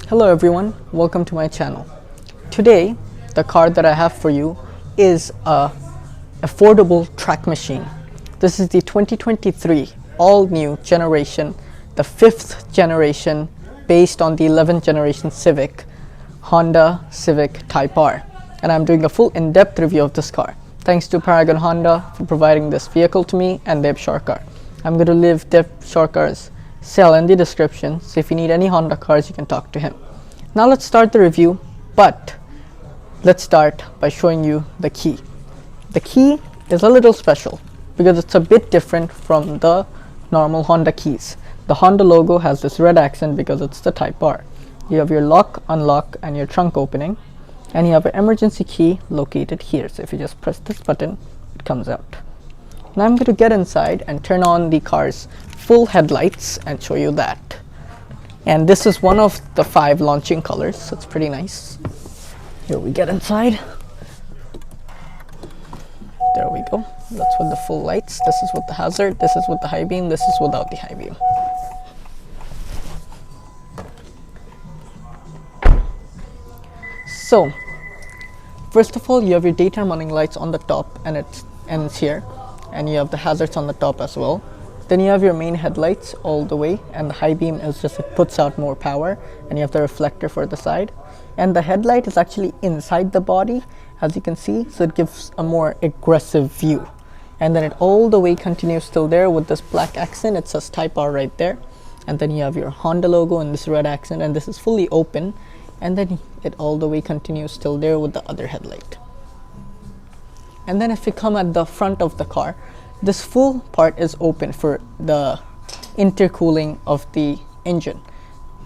Hello everyone, welcome to my channel. Today, the car that I have for you is a affordable track machine. This is the 2023 all-new generation, the 5th generation based on the 11th generation Civic, Honda Civic Type R. And I'm doing a full in-depth review of this car. Thanks to Paragon Honda for providing this vehicle to me and Deb Shorkar. I'm going to leave Deb Shorkar's cell in the description, so if you need any Honda cars you can talk to him. Now let's start the review, but let's start by showing you the key. The key is a little special because it's a bit different from the normal Honda keys. The Honda logo has this red accent because it's the Type R. You have your lock, unlock and your trunk opening, and you have an emergency key located here. So if you just press this button, it comes out. Now I'm going to get inside and turn on the car's full headlights and show you that. And this is one of the 5 launching colors, so it's pretty nice. Here we get inside. There we go. That's with the full lights. This is with the hazard, this is with the high beam, this is without the high beam. So, first of all, you have your daytime running lights on the top and it ends here. And you have the hazards on the top as well. Then you have your main headlights all the way, and the high beam is just, it puts out more power, and you have the reflector for the side. And the headlight is actually inside the body, as you can see, so it gives a more aggressive view. And then it all the way continues still there with this black accent. It says Type R right there. And then you have your Honda logo and this red accent, and this is fully open. And then it all the way continues still there with the other headlight. And then if you come at the front of the car, this full part is open for the intercooling of the engine.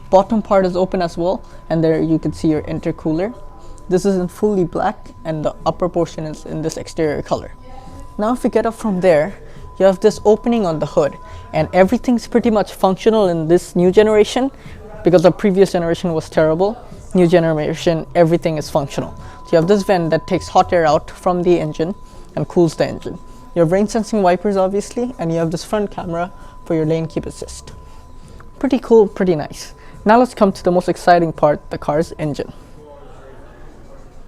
Bottom part is open as well, and there you can see your intercooler. This is in fully black and the upper portion is in this exterior color. Now if you get up from there, you have this opening on the hood, and everything's pretty much functional in this new generation because the previous generation was terrible. New generation, everything is functional. So you have this vent that takes hot air out from the engine and cools the engine. You have rain sensing wipers obviously, and you have this front camera for your lane keep assist. Pretty cool, pretty nice. Now let's come to the most exciting part, the car's engine.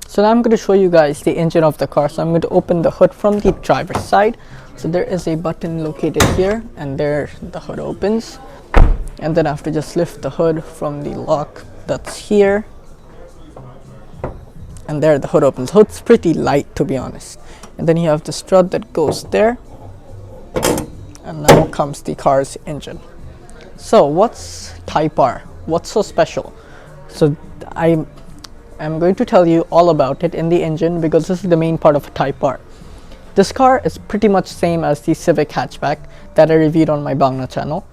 So now I'm going to show you guys the engine of the car. So I'm going to open the hood from the driver's side. So there is a button located here, and there the hood opens. And then I have to just lift the hood from the lock that's here. And there the hood opens. Hood's pretty light, to be honest. And then you have the strut that goes there. And now comes the car's engine. So what's Type R? What's so special? So I'm going to tell you all about it in the engine because this is the main part of a Type R. This car is pretty much same as the Civic hatchback that I reviewed on my Bangla channel,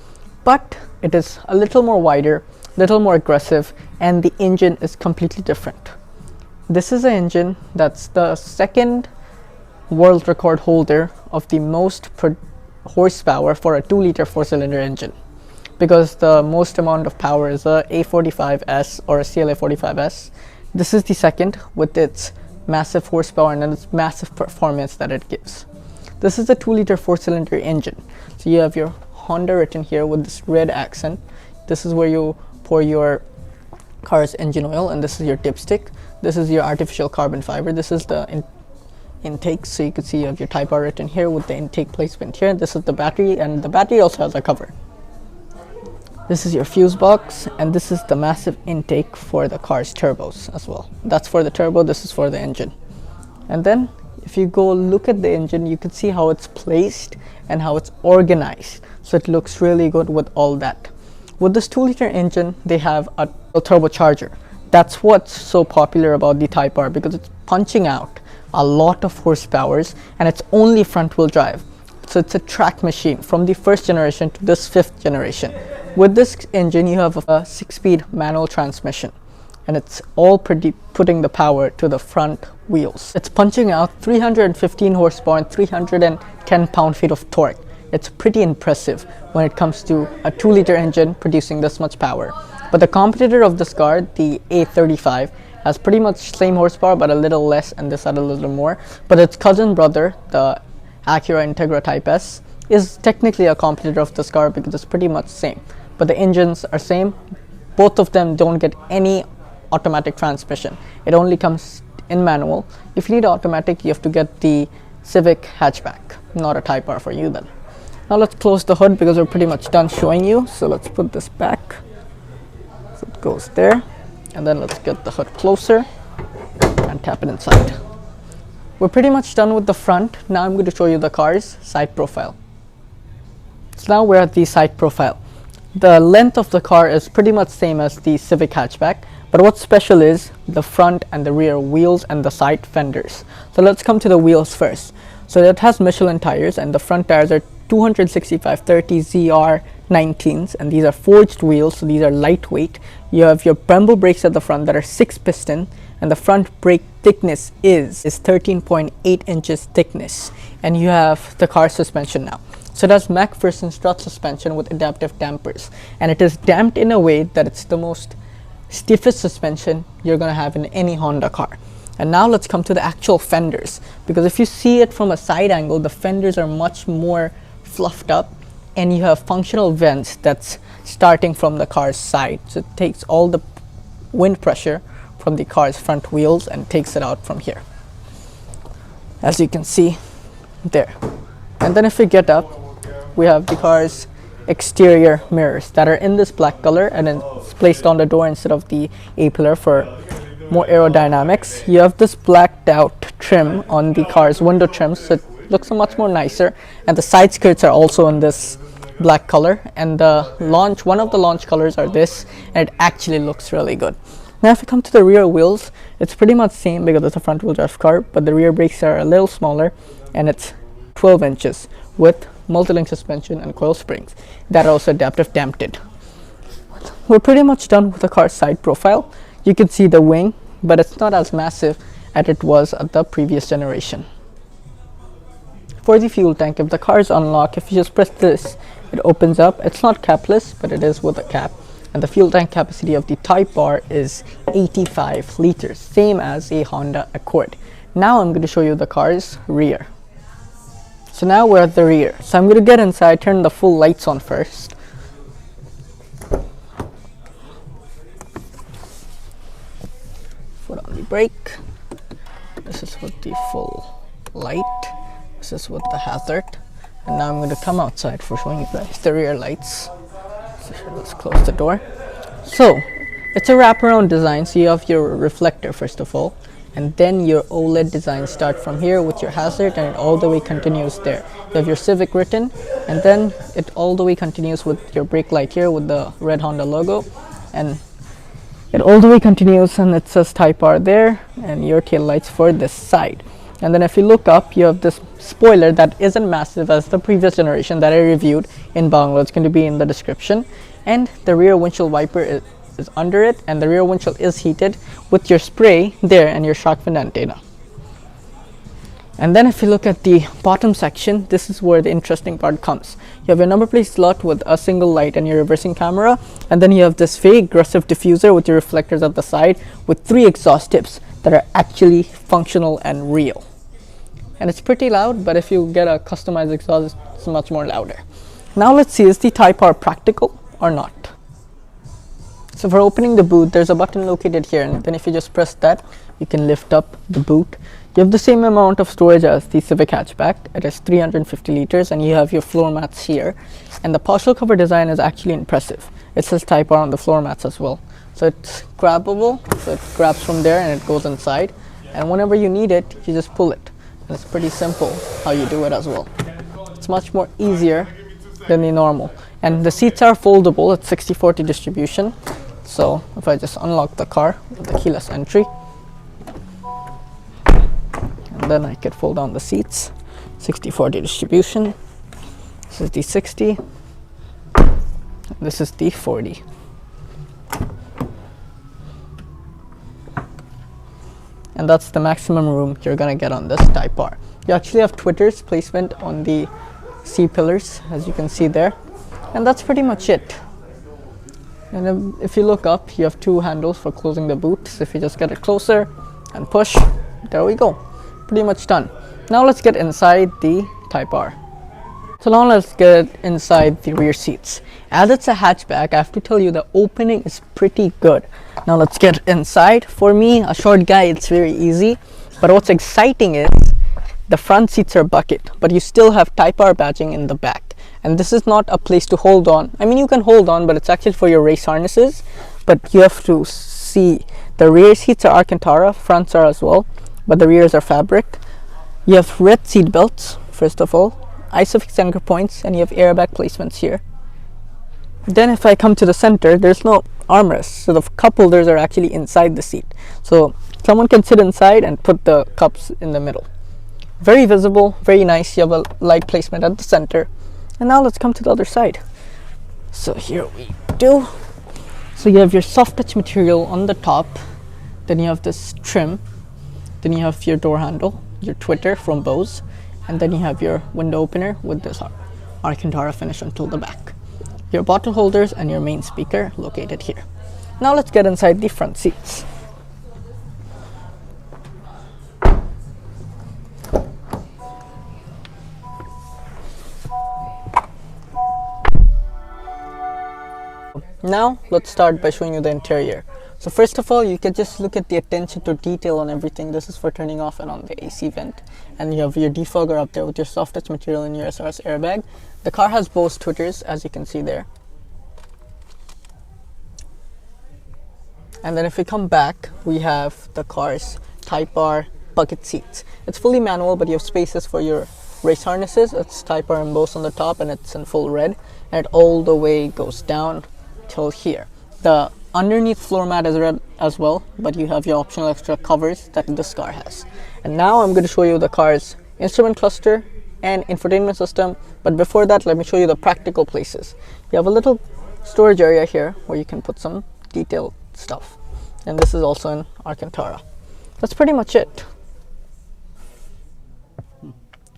but it is a little more wider, little more aggressive, and the engine is completely different. This is an engine that's the second world record holder of the most horsepower for a 2-liter 4-cylinder engine, because the most amount of power is a A45S or a CLA 45S. This is the second with its massive horsepower and its massive performance that it gives. This is a 2-liter 4-cylinder engine. So you have your Honda written here with this red accent. This is where you pour your car's engine oil, and this is your dipstick. This is your artificial carbon fiber. This is the intake, so you can see you have your Type R written here with the intake placement here. This is the battery, and the battery also has a cover. This is your fuse box, and this is the massive intake for the car's turbos as well. That's for the turbo, this is for the engine. And then if you go look at the engine, you can see how it's placed and how it's organized, so it looks really good with all that. With this 2-liter engine, they have a turbocharger. That's what's so popular about the Type R, because it's punching out a lot of horsepowers and it's only front wheel drive. So it's a track machine from the 1st generation to this 5th generation. With this engine, you have a 6-speed manual transmission, and it's all putting the power to the front wheels. It's punching out 315 horsepower and 310 pound-feet of torque. It's pretty impressive when it comes to a 2-liter engine producing this much power. But the competitor of this car, the A35, has pretty much same horsepower but a little less, and this had a little more. But its cousin brother, the Acura Integra Type S, is technically a competitor of this car because it's pretty much same. But the engines are same, both of them don't get any automatic transmission. It only comes in manual. If you need automatic, you have to get the Civic hatchback, not a Type R for you then. Now let's close the hood because we're pretty much done showing you. So let's put this back. So it goes there. And then let's get the hood closer and tap it inside. We're pretty much done with the front. Now I'm going to show you the car's side profile. So now we're at the side profile. The length of the car is pretty much same as the Civic hatchback, but what's special is the front and the rear wheels and the side fenders. So let's come to the wheels first. So it has Michelin tires, and the front tires are 265/30 ZR19s, and these are forged wheels, so these are lightweight. You have your Brembo brakes at the front that are 6 piston, and the front brake thickness is 13.8 inches thickness. And you have the car suspension now. So it has MacPherson strut suspension with adaptive dampers, and it is damped in a way that it's the most stiffest suspension you're going to have in any Honda car. And now let's come to the actual fenders, because if you see it from a side angle, the fenders are much more fluffed up, and you have functional vents that's starting from the car's side. So it takes all the wind pressure from the car's front wheels and takes it out from here, as you can see there. And then if we get up, we have the car's exterior mirrors that are in this black color, and then it's placed on the door instead of the A-pillar for more aerodynamics. You have this blacked out trim on the car's window trims, so it looks much more nicer, and the side skirts are also in this black color, and one of the launch colors are this, and it actually looks really good. Now if we come to the rear wheels, it's pretty much same because it's a front wheel drive car, but the rear brakes are a little smaller, and it's 12 inches with multi-link suspension and coil springs that are also adaptive damped. We're pretty much done with the car's side profile. You can see the wing, but it's not as massive as it was at the previous generation. For the fuel tank, if the car is unlocked, if you just press this, it opens up. It's not capless, but it is with a cap. And the fuel tank capacity of the Type R is 85 liters, same as a Honda Accord. Now I'm going to show you the car's rear. So now we're at the rear. So I'm going to get inside, turn the full lights on first. Foot on the brake. This is with the full light. This is with the hazard. And now I'm going to come outside for showing you guys the rear lights. So let's close the door. So it's a wraparound design. So you have your reflector first of all, and then your OLED design start from here with your hazard, and it all the way continues there. You have your Civic written, and then it all the way continues with your brake light here with the red Honda logo, and it all the way continues, and it says Type R there, and your tail lights for this side. And then if you look up, you have this spoiler that isn't massive as the previous generation that I reviewed in Bangla. It's going to be in the description. And the rear windshield wiper is under it, and the rear windshield is heated with your spray there and your shark fin antenna. And then if you look at the bottom section, this is where the interesting part comes. You have your number plate slot with a single light and your reversing camera, and then you have this very aggressive diffuser with your reflectors at the side with 3 exhaust tips that are actually functional and real. And it's pretty loud, but if you get a customized exhaust, it's much more louder. Now let's see, is the Type R practical or not? So for opening the boot, there's a button located here, and then if you just press that, you can lift up the boot. You have the same amount of storage as the Civic hatchback. It is 350 liters, and you have your floor mats here. And the partial cover design is actually impressive. It says Type R on the floor mats as well. So it's grabbable, so it grabs from there and it goes inside. And whenever you need it, you just pull it. And it's pretty simple how you do it as well. It's much more easier than the normal. And the seats are foldable. It's 60/40 distribution. So if I just unlock the car with the keyless entry, and then I could fold down the seats. 60/40 distribution. This is the 60. This is the 40. And that's the maximum room you're gonna get on this Type R. You actually have tweeters placement on the C pillars, as you can see there. And that's pretty much it. And if you look up, you have 2 handles for closing the boot. So if you just get it closer and push, there we go. Pretty much done. Now let's get inside the Type R. So now let's get inside the rear seats. As it's a hatchback, I have to tell you the opening is pretty good. Now let's get inside. For me, a short guy, it's very easy. But what's exciting is the front seats are bucket, but you still have Type R badging in the back. And this is not a place to hold on. I mean, you can hold on, but it's actually for your race harnesses. But you have to see the rear seats are Alcantara, fronts are as well, but the rears are fabric. You have red seat belts, first of all, ISOFIX anchor points, and you have airbag placements here. Then if I come to the center, there's no armrests, so the cup holders are actually inside the seat. So someone can sit inside and put the cups in the middle. Very visible, very nice. You have a light placement at the center. And now let's come to the other side. So here we do. So you have your soft touch material on the top. Then you have this trim. Then you have your door handle, your Twitter from Bose. And then you have your window opener with this Alcantara finish until the back. Your bottle holders and your main speaker located here. Now let's get inside the front seats. Now let's start by showing you the interior. So first of all, you can just look at the attention to detail on everything. This is for turning off and on the AC vent. And you have your defogger up there with your soft touch material and your SRS airbag. The car has Bose tweeters, as you can see there. And then if we come back, we have the car's Type R bucket seats. It's fully manual, but you have spaces for your race harnesses. It's Type R and Bose on the top, and it's in full red. And it all the way goes down till here. The underneath floor mat is red as well, but you have your optional extra covers that this car has. And now I'm going to show you the car's instrument cluster and infotainment system. But before that, let me show you the practical places. You have a little storage area here where you can put some detailed stuff. And this is also in Alcantara. That's pretty much it.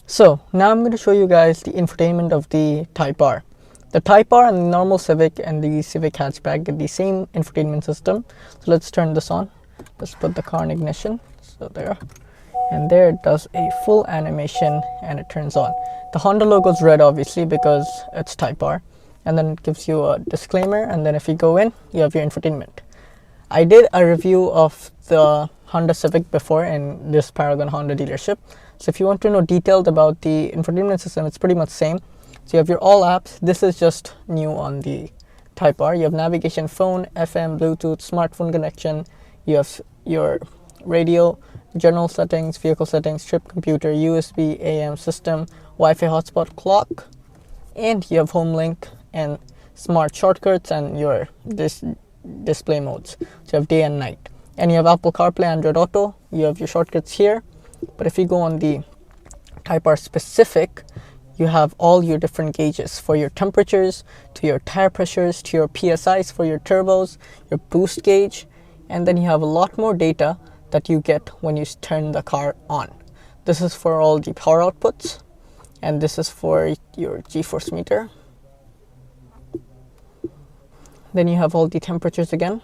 So now I'm going to show you guys the infotainment of the Type R. The Type R and the normal Civic and the Civic hatchback get the same infotainment system. So let's turn this on. Let's put the car in ignition. So there. And there it does a full animation and it turns on. The Honda logo is red obviously because it's Type R. And then it gives you a disclaimer, and then if you go in, you have your infotainment. I did a review of the Honda Civic before in this Paragon Honda dealership. So if you want to know detailed about the infotainment system, it's pretty much the same. So you have your all apps. This is just new on the Type R. You have navigation, phone, FM, Bluetooth, smartphone connection. You have your radio, general settings, vehicle settings, trip computer, USB, AM system, Wi-Fi hotspot, clock, and you have home link and smart shortcuts and your display modes. So you have day and night. And you have Apple CarPlay, Android Auto. You have your shortcuts here. But if you go on the Type R specific, you have all your different gauges for your temperatures, to your tire pressures, to your PSIs for your turbos, your boost gauge, and then you have a lot more data that you get when you turn the car on. This is for all the power outputs, and this is for your G-force meter. Then you have all the temperatures again,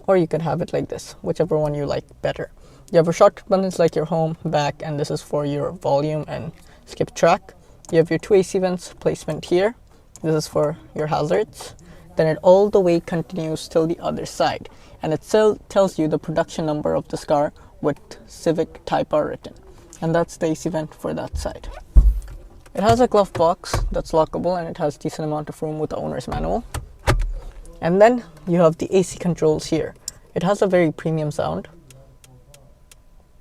or you can have it like this, whichever one you like better. You have your shortcut buttons like your home, back, and this is for your volume and skip track. You have your two AC vents placement here. This is for your hazards. Then it all the way continues till the other side. And it still tells you the production number of this car with Civic Type R written. And that's the AC vent for that side. It has a glove box that's lockable, and it has decent amount of room with the owner's manual. And then you have the AC controls here. It has a very premium sound.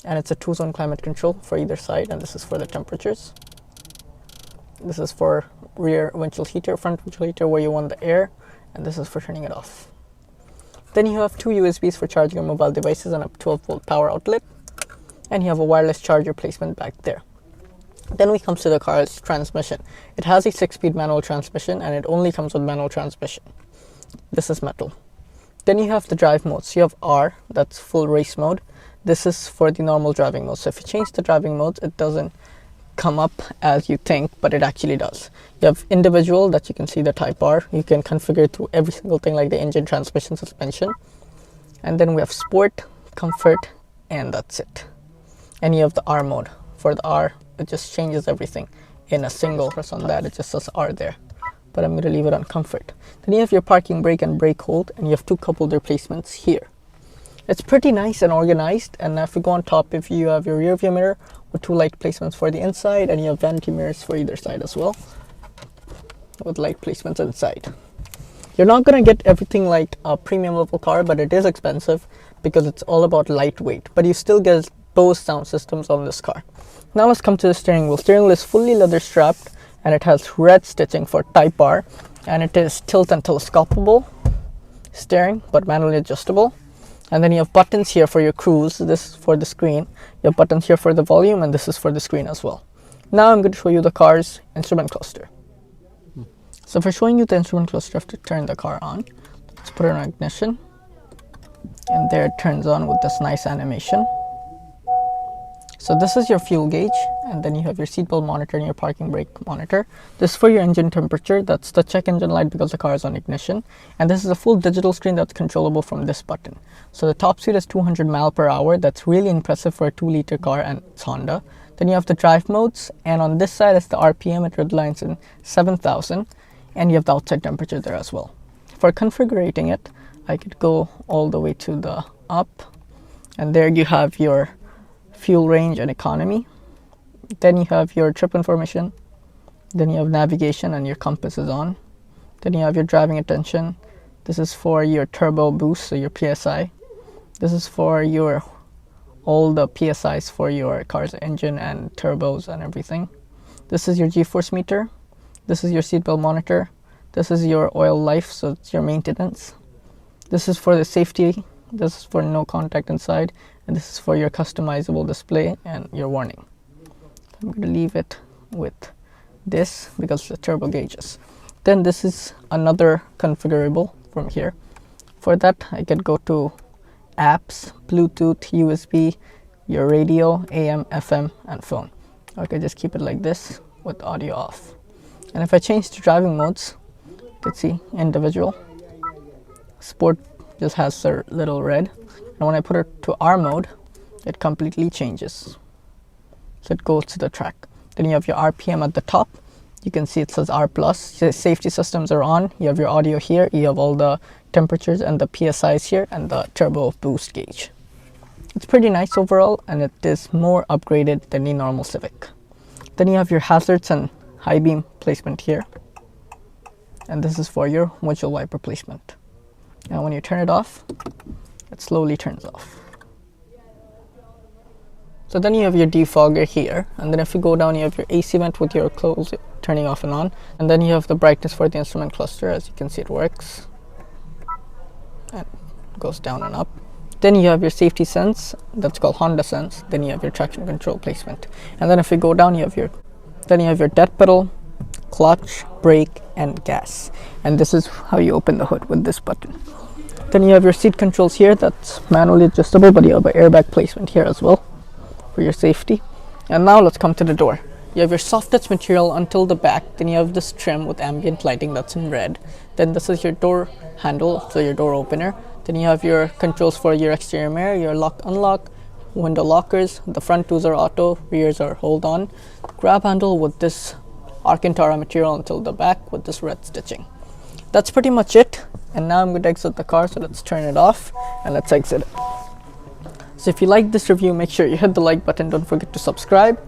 And it's a 2-zone climate control for either side, and this is for the temperatures. This is for rear windshield heater, front windshield heater where you want the air, and this is for turning it off. Then you have two USBs for charging your mobile devices and a 12-volt power outlet, and you have a wireless charger placement back there. Then we come to the car's transmission. It has a 6-speed manual transmission, and it only comes with manual transmission. This is metal. Then you have the drive modes. You have R, that's full race mode. This is for the normal driving mode. So if you change the driving modes, it doesn't come up as you think, but it actually does. You have individual, that you can see the Type R. You can configure through every single thing like the engine, transmission, suspension. And then we have sport, comfort, and that's it. And you have the R mode. For the R, it just changes everything in a single. Press on that, it just says R there. but I'm going to leave it on comfort. Then you have your parking brake and brake hold, and you have 2 cup holder placements here. It's pretty nice and organized. And if you go on top, if you have your rear view mirror with 2 light placements for the inside, and you have vanity mirrors for either side as well with light placements inside. You're not going to get everything like a premium level car, but it is expensive because it's all about lightweight, but you still get Bose sound systems on this car. Now let's come to the steering wheel. Steering wheel is fully leather strapped, and it has red stitching for Type R, and it is tilt and telescopable steering, but manually adjustable. And then you have buttons here for your cruise, this for the screen. You have buttons here for the volume, and this is for the screen as well. Now I'm going to show you the car's instrument cluster. So for showing you the instrument cluster, I have to turn the car on. Let's put it on ignition. And there it turns on with this nice animation. So this is your fuel gauge, and then you have your seatbelt monitor and your parking brake monitor. This is for your engine temperature. That's the check engine light because the car is on ignition. And this is a full digital screen that's controllable from this button. So the top speed is 200 mph per hour. That's really impressive for a 2-liter car, and it's Honda. Then you have the drive modes, and on this side is the RPM. It redlines in 7,000, and you have the outside temperature there as well. For configuring it, I could go all the way to the up, and there you have your fuel range and economy. Then you have your trip information. Then you have navigation, and your compass is on. Then you have your driving attention. This is for your turbo boost, so your PSI. This is for your all the PSIs for your car's engine and turbos and everything. This is your G-force meter. This is your seatbelt monitor. This is your oil life, so it's your maintenance. This is for the safety. This is for no contact inside, and this is for your customizable display and your warning. I'm going to leave it with this because the turbo gauges. Then this is another configurable from here. For that, I could go to apps, Bluetooth, USB, your radio, AM, FM, and phone. Or I could just keep it like this with audio off. And if I change to driving modes, you can see individual, sport just has a little red, and when I put it to R mode, it completely changes. So it goes to the track. Then you have your RPM at the top. You can see it says R+. Safety systems are on. You have your audio here. You have all the temperatures and the PSIs here, and the turbo boost gauge. It's pretty nice overall, and it is more upgraded than the normal Civic. Then you have your hazards and high beam placement here, and this is for your windshield wiper placement. And when you turn it off, it slowly turns off. So then you have your defogger here, and then if you go down, you have your AC vent with your clothes turning off and on, and then you have the brightness for the instrument cluster. As you can see, it works and goes down and up. Then you have your safety sense, that's called Honda Sense. Then you have your traction control placement, and then if you go down, you have your dead pedal, clutch, brake, and gas. And this is how you open the hood with this button. Then you have your seat controls here, that's manually adjustable, but you have an airbag placement here as well for your safety. And now let's come to the door. You have your soft touch material until the back. Then you have this trim with ambient lighting that's in red. Then this is your door handle, so your door opener. Then you have your controls for your exterior mirror, your lock unlock, window lockers. The front twos are auto, rears are hold on. Grab handle with this Alcantara material until the back with this red stitching. That's pretty much it. And now I'm going to exit the car, so let's turn it off and let's exit it. So if you like this review, make sure you hit the like button. Don't forget to subscribe.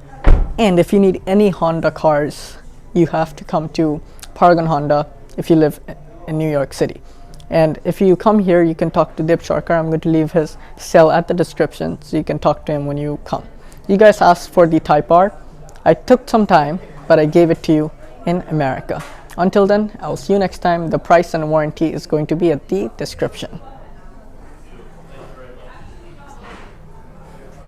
And if you need any Honda cars, you have to come to Paragon Honda if you live in New York City. And if you come here, you can talk to Dip Sharkar. I'm going to leave his cell at the description, so you can talk to him when you come. You guys asked for the Type R. I took some time, but I gave it to you in America. Until then, I'll see you next time. The price and warranty is going to be at the description.